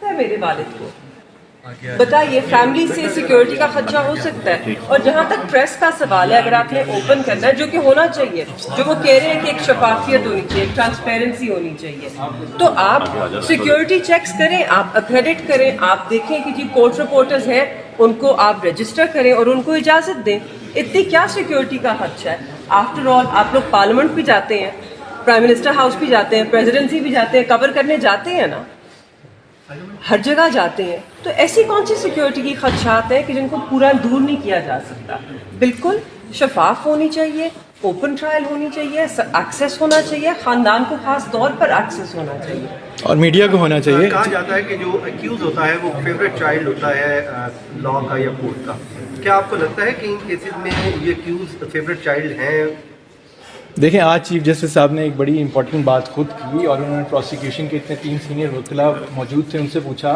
है मेरे वालिद को। बताइए, फैमिली से सिक्योरिटी का खदशा हो सकता है। और जहाँ तक प्रेस का सवाल है, अगर आपने ओपन करना है, जो कि होना चाहिए, जो वो कह रहे हैं कि एक शफाफियत होनी चाहिए, एक ट्रांसपेरेंसी होनी चाहिए, तो आप सिक्योरिटी चेक्स करें, आप अक्रेडिट करें, आप देखें कि जी कोर्ट रिपोर्टर्स हैं, उनको आप रजिस्टर करें और उनको इजाज़त दें। इतनी क्या सिक्योरिटी का खदशा है? आफ्टर ऑल आप लोग पार्लियामेंट भी जाते हैं, प्राइम मिनिस्टर हाउस भी जाते हैं, प्रेसिडेंसी भी जाते हैं, कवर करने जाते हैं ना, हर जगह जाते हैं। तो ऐसी कौन सी सिक्योरिटी की खदशात हैं कि जिनको पूरा दूर नहीं किया जा सकता? बिल्कुल शफाफ होनी चाहिए, ओपन ट्रायल होनी चाहिए, एक्सेस होना चाहिए, ख़ानदान को ख़ास तौर पर एक्सेस होना चाहिए और मीडिया को होना चाहिए। कहा जाता है कि जो एक्यूज होता है वो फेवरेट चाइल्ड होता है लॉ का या कोर्ट का। क्या आपको लगता है कि इन केसेस में ये एक्यूज फेवरेट चाइल्ड हैं? देखें, आज चीफ जस्टिस साहब ने एक बड़ी इंपॉर्टेंट बात खुद की और उन्होंने प्रोसिक्यूशन के इतने 3 सीनियर वकीला मौजूद थे, उनसे पूछा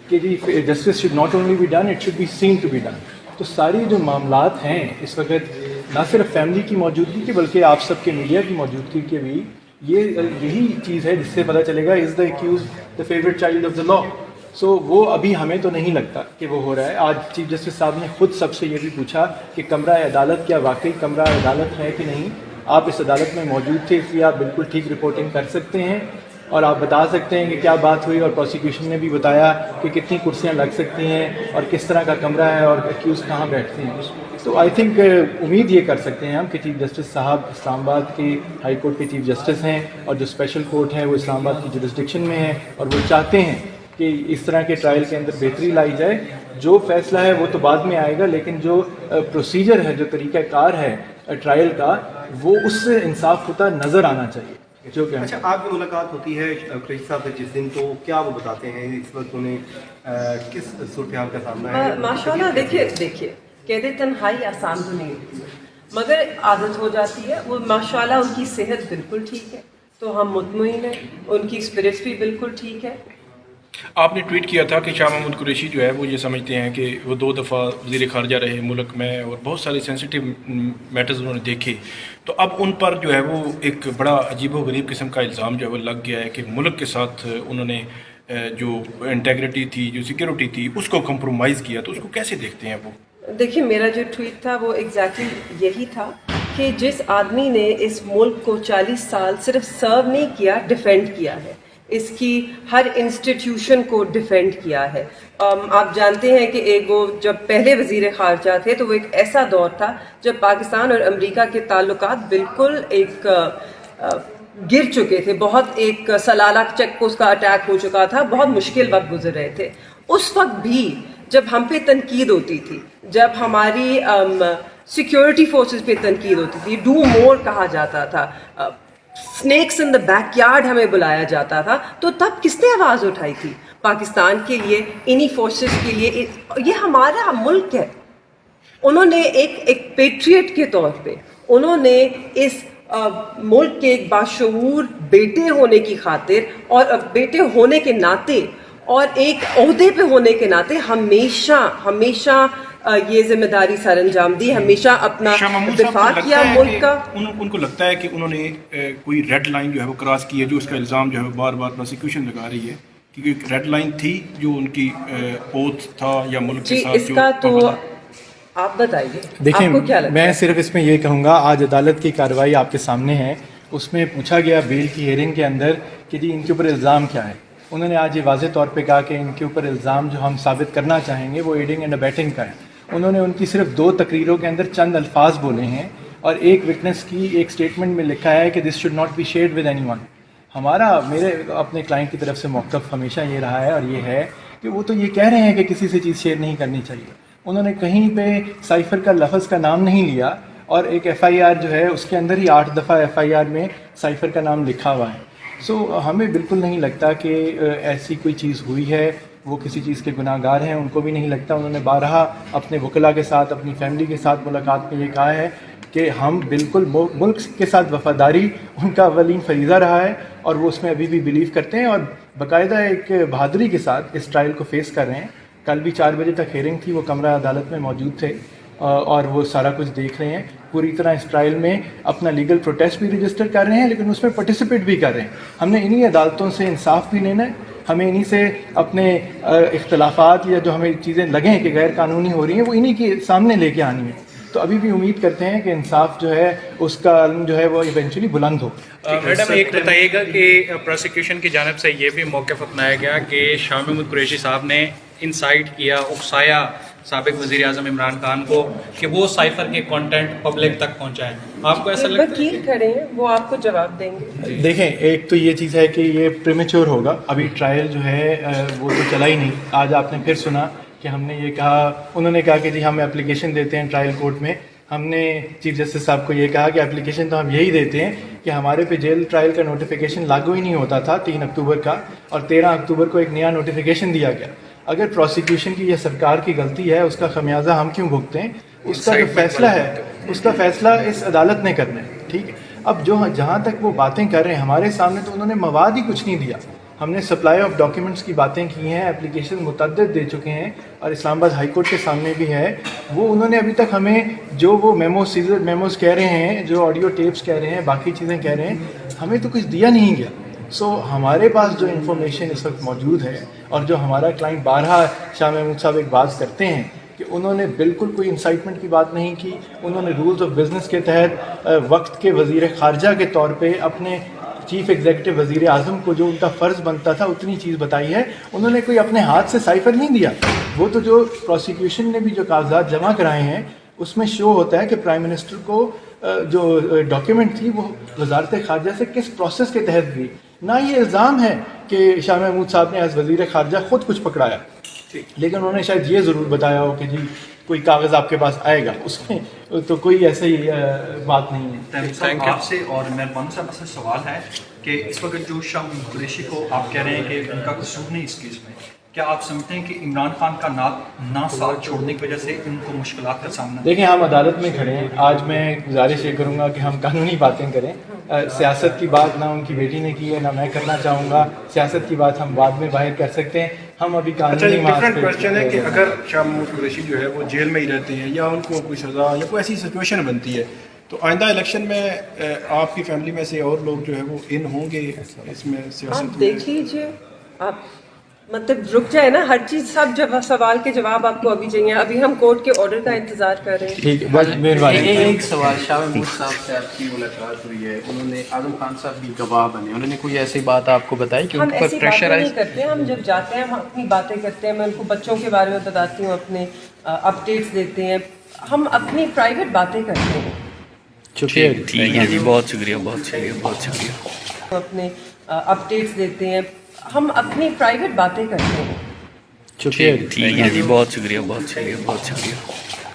कि जी justice should not only be done, it should be seen to be done. तो सारी जो मामलात हैं इस वक्त, ना सिर्फ फैमिली की मौजूदगी की बल्कि आप सबके मीडिया की मौजूदगी के भी, यही चीज़ है जिससे पता चलेगा is the accused the favourite child of the law. So वो अभी हमें तो नहीं लगता कि वो हो रहा है। आज चीफ जस्टिस साहब ने खुद सबसे ये भी पूछा कि कमरा अदालत क्या वाकई कमरा अदालत है कि नहीं। आप इस अदालत में मौजूद थे, इसलिए आप बिल्कुल ठीक रिपोर्टिंग कर सकते हैं और आप बता सकते हैं कि क्या बात हुई। और प्रोसिक्यूशन ने भी बताया कि कितनी कुर्सियां लग सकती हैं और किस तरह का कमरा है और एक्यूज़ कहाँ बैठते हैं। तो आई थिंक उम्मीद ये कर सकते हैं हम कि चीफ जस्टिस साहब इस्लामाबाद के हाई कोर्ट के चीफ जस्टिस हैं और जो स्पेशल कोर्ट है वो इस्लामाबाद की जुरिस्डिक्शन में है और वो चाहते हैं कि इस तरह के ट्रायल के अंदर बेहतरी लाई जाए। जो फैसला है वो तो बाद में आएगा, लेकिन जो प्रोसीजर है, जो तरीक़ाकार है ट्रायल का, वो उससे इंसाफ होता नज़र आना चाहिए। जो कि अच्छा, आपकी मुलाकात होती है कई साहब से जिस दिन, तो क्या वो बताते हैं इस वक्त उन्हें किस सूरत का सामना है? माशाल्लाह, देखिए कहते तन्हाई आसान तो नहीं होती, मगर आदत हो जाती है। वो माशाल्लाह उनकी सेहत बिल्कुल ठीक है, तो हम मुतमईन हैं, उनकी स्पिरिट्स भी बिल्कुल ठीक है। आपने ट्वीट किया था कि शाह महमूद कुरैशी जो है वो ये समझते हैं कि वो 2 दफ़ा वज़ीर ख़ारजा रहे मुल्क में और बहुत सारे सेंसिटिव मैटर्स उन्होंने देखे, तो अब उन पर जो है वो एक बड़ा अजीबोगरीब किस्म का इल्ज़ाम जो है वो लग गया है कि मुल्क के साथ उन्होंने जो इंटेग्रिटी थी, जो सिक्योरिटी थी, उसको कंप्रोमाइज़ किया। तो उसको कैसे देखते हैं वो? देखिए, मेरा जो ट्वीट था वो एग्जैक्टली यही था कि जिस आदमी ने इस मुल्क को 40 साल सिर्फ सर्व नहीं किया, डिफेंड किया है, इसकी हर इंस्टीट्यूशन को डिफेंड किया है। आप जानते हैं कि एक वो जब पहले वज़ीर ख़ारजा थे तो वो एक ऐसा दौर था जब पाकिस्तान और अमेरिका के ताल्लुकात बिल्कुल एक गिर चुके थे, बहुत एक सलाला चेक पोस्ट का अटैक हो चुका था, बहुत मुश्किल वक्त गुजर रहे थे। उस वक्त भी जब हम पे तनकीद होती थी, जब हमारी सिक्योरिटी फोर्सेस पे तनकीद होती थी, डू मोर कहा जाता था, स्नेक्स इन द बैकयार्ड हमें बुलाया जाता था, तो तब किसने आवाज़ उठाई थी? पाकिस्तान के लिए, इन्हीं फोर्सेस के लिए। ये हमारा मुल्क है। उन्होंने एक पेट्रियट के तौर पे उन्होंने इस मुल्क के एक बाशऊर बेटे होने की खातिर और बेटे होने के नाते और एक ओहदे पे होने के नाते हमेशा ये जिम्मेदारी सर अंजाम दी, हमेशा अपना दिफा किया मुल्क का। उनको लगता है कि उन्होंने कोई रेड लाइन जो है वो क्रॉस की है, जो उसका इल्ज़ाम जो है बार बार प्रोसिक्यूशन लगा रही है कि एक रेड लाइन थी जो उनकी ओथ था या मुल्क के साथ। इसका तो आप बताइए, देखिए, आपको क्या लगता मैं है? सिर्फ इसमें ये कहूँगा, आज अदालत की कार्रवाई आपके सामने है, उसमें पूछा गया बेल की हियरिंग के अंदर कि जी इनके ऊपर इल्ज़ाम क्या है। उन्होंने आज ये वाज़ेह तौर पे कहा कि इनके ऊपर इल्ज़ाम जो हम साबित करना चाहेंगे वो एडिंग एंड अबेटिंग का है। उन्होंने उनकी सिर्फ 2 तकरीरों के अंदर चंद अल्फाज बोले हैं और एक विटनेस की एक स्टेटमेंट में लिखा है कि this should not be shared with anyone. मेरे अपने क्लाइंट की तरफ से मौक़िफ़ हमेशा ये रहा है और ये है कि वो तो ये कह रहे हैं कि किसी से चीज़ शेयर नहीं करनी चाहिए। उन्होंने कहीं पे साइफ़र का लफ्ज़ का नाम नहीं लिया और एक FIR जो है उसके अंदर ही 8 दफ़ा FIR में साइफ़र का नाम लिखा हुआ है। सो हमें बिल्कुल नहीं लगता कि ऐसी कोई चीज़ हुई है, वो किसी चीज़ के गुनाहगार हैं, उनको भी नहीं लगता। उन्होंने बारहा अपने वकला के साथ, अपनी फैमिली के साथ मुलाकात में ये कहा है कि हम बिल्कुल मुल्क के साथ वफ़ादारी उनका अवलीन फरीज़ा रहा है और वो उसमें अभी भी बिलीव करते हैं और बाकायदा एक बहादुरी के साथ इस ट्रायल को फेस कर रहे हैं। कल भी 4 बजे तक हियरिंग थी, वो कमरा अदालत में मौजूद थे और वो सारा कुछ देख रहे हैं। पूरी तरह इस ट्रायल में अपना लीगल प्रोटेस्ट भी रजिस्टर कर रहे हैं, लेकिन उसमें पार्टिसिपेट भी कर रहे हैं। हमने इन्हीं अदालतों से इंसाफ भी लेना है ہمیں انہی سے اپنے اختلافات یا جو ہمیں چیزیں لگیں کہ غیر قانونی ہو رہی ہیں وہ انہی کے سامنے لے کے آنی ہے. تو ابھی بھی امید کرتے ہیں کہ انصاف جو ہے اس کا علم جو ہے وہ ایونچولی بلند ہو. میڈم ایک بتائیے گا کہ پروسیکیوشن کی جانب سے یہ بھی موقف اپنایا گیا کہ شاہ محمود قریشی صاحب نے انسائٹ کیا، اکسایا سابق وزیر اعظم عمران خان کو کہ وہ سائفر کے کنٹینٹ پبلک تک پہنچائیں. آپ کو ایسا لگتا ہے؟ وکیل کھڑے ہیں، وہ آپ کو جواب دیں گے. دیکھیں ایک تو یہ چیز ہے کہ یہ پریمیچور ہوگا، ابھی ٹرائل جو ہے وہ تو چلا ہی نہیں. آج آپ نے پھر سنا کہ ہم نے یہ کہا، انہوں نے کہا کہ جی ہم اپلیکیشن دیتے ہیں ٹرائل کورٹ میں. ہم نے چیف جسٹس صاحب کو یہ کہا کہ اپلیکیشن تو ہم یہی دیتے ہیں کہ ہمارے پہ جیل ٹرائل کا نوٹیفیکیشن لاگو ہی نہیں ہوتا تھا 3 اکتوبر کا، اور 13 اکتوبر کو ایک نیا نوٹیفیکیشن دیا گیا. اگر پروسیکیوشن کی یا سرکار کی غلطی ہے اس کا خمیازہ ہم کیوں بھگتیں؟ اس کا جو فیصلہ ہے اس کا فیصلہ اس عدالت نے کرنا ہے. ٹھیک ہے، اب جو جہاں تک وہ باتیں کر رہے ہیں ہمارے سامنے تو انہوں نے مواد ہی کچھ نہیں دیا. ہم نے سپلائی آف ڈاکیومنٹس کی باتیں کی ہیں، اپلیکیشن متعدد دے چکے ہیں اور اسلام آباد ہائی کورٹ کے سامنے بھی ہے. وہ انہوں نے ابھی تک ہمیں جو وہ میموز کہہ رہے ہیں، جو آڈیو ٹیپس کہہ رہے ہیں، باقی چیزیں کہہ رہے ہیں، ہمیں تو کچھ دیا نہیں گیا. سو ہمارے پاس جو انفارمیشن اس وقت موجود ہے اور جو ہمارا کلائنٹ بارہا شاہ محمود صاحب ایک بات کرتے ہیں کہ انہوں نے بالکل کوئی انسائٹمنٹ کی بات نہیں کی. انہوں نے رولز آف بزنس کے تحت وقت کے وزیر خارجہ کے طور پہ اپنے چیف ایگزیکٹو وزیر اعظم کو جو ان کا فرض بنتا تھا اتنی چیز بتائی ہے. انہوں نے کوئی اپنے ہاتھ سے سائفر نہیں دیا. وہ تو جو پروسیکیوشن نے بھی جو کاغذات جمع کرائے ہیں اس میں شو ہوتا ہے کہ پرائم منسٹر کو جو ڈاکیومنٹ تھی وہ وزارت خارجہ سے کس پروسیس کے تحت دی. نہ یہ الزام ہے کہ شاہ محمود صاحب نے ایز وزیر خارجہ خود کچھ پکڑایا، لیکن انہوں نے شاید یہ ضرور بتایا ہو کہ جی کوئی کاغذ آپ کے پاس آئے گا. اس میں تو کوئی ایسی بات نہیں ہے. آپ سے اور مہربان صاحب سے سوال ہے کہ اس وقت جو شاہ محمود قریشی کو آپ کہہ رہے ہیں کہ ان کا قصور نہیں اس کیس میں، کیا آپ سمجھتے ہیں کہ عمران خان کا نہ ساتھ چھوڑنے کی وجہ سے ان کو مشکلات کا سامنا؟ دیکھیں ہم عدالت میں کھڑے ہیں. آج میں گزارش یہ کروں گا کہ ہم قانونی باتیں کریں. سیاست کی بات نہ ان کی بیٹی نے کی ہے نہ میں کرنا چاہوں گا. سیاست کی بات ہم بعد میں باہر کر سکتے ہیں. ہم ابھی قانونی ڈفرینٹ کوشچن ہے کہ اگر شاہ محمود قریشی جو ہے وہ جیل میں ہی رہتے ہیں یا ان کو کوئی سزا یا کوئی ایسی سچویشن بنتی ہے تو آئندہ الیکشن میں آپ کی فیملی میں سے اور لوگ جو ہے وہ ان ہوں گے اس میں سیاست آپ دیکھ لیجیے، آپ مطلب رک جائے نا، ہر چیز سب سوال کے جواب آپ کو ابھی چاہیے. ابھی ہم کورٹ کے آرڈر کا انتظار کر رہے ہیں. ٹھیک ہے، بس مہربانی. ایک سوال، شاہ محمود صاحب سے آپ کی ملاقات ہوئی ہے، انہوں نے اعظم خان صاحب بھی گواہ بنے، انہوں نے کوئی ایسی بات آپ کو بتائی کہ ان ہم پر ایسی باتیں پریشرائز؟ نہیں کرتے. ہم جب جاتے ہیں ہم اپنی باتیں کرتے ہیں. میں ان کو بچوں کے بارے میں بتاتی ہوں، اپنے اپڈیٹس دیتے ہیں. ہم اپنی پرائیویٹ باتیں کرتے ہیں. شکریہ. ٹھیک ہے جی، بہت شکریہ، بہت شکریہ، بہت شکریہ. اپنے اپڈیٹس دیتے ہیں. ہم اپنی پرائیویٹ باتیں کرتے ہیں. شکریہ. ٹھیک ہے جی، بہت شکریہ، بہت شکریہ، بہت شکریہ.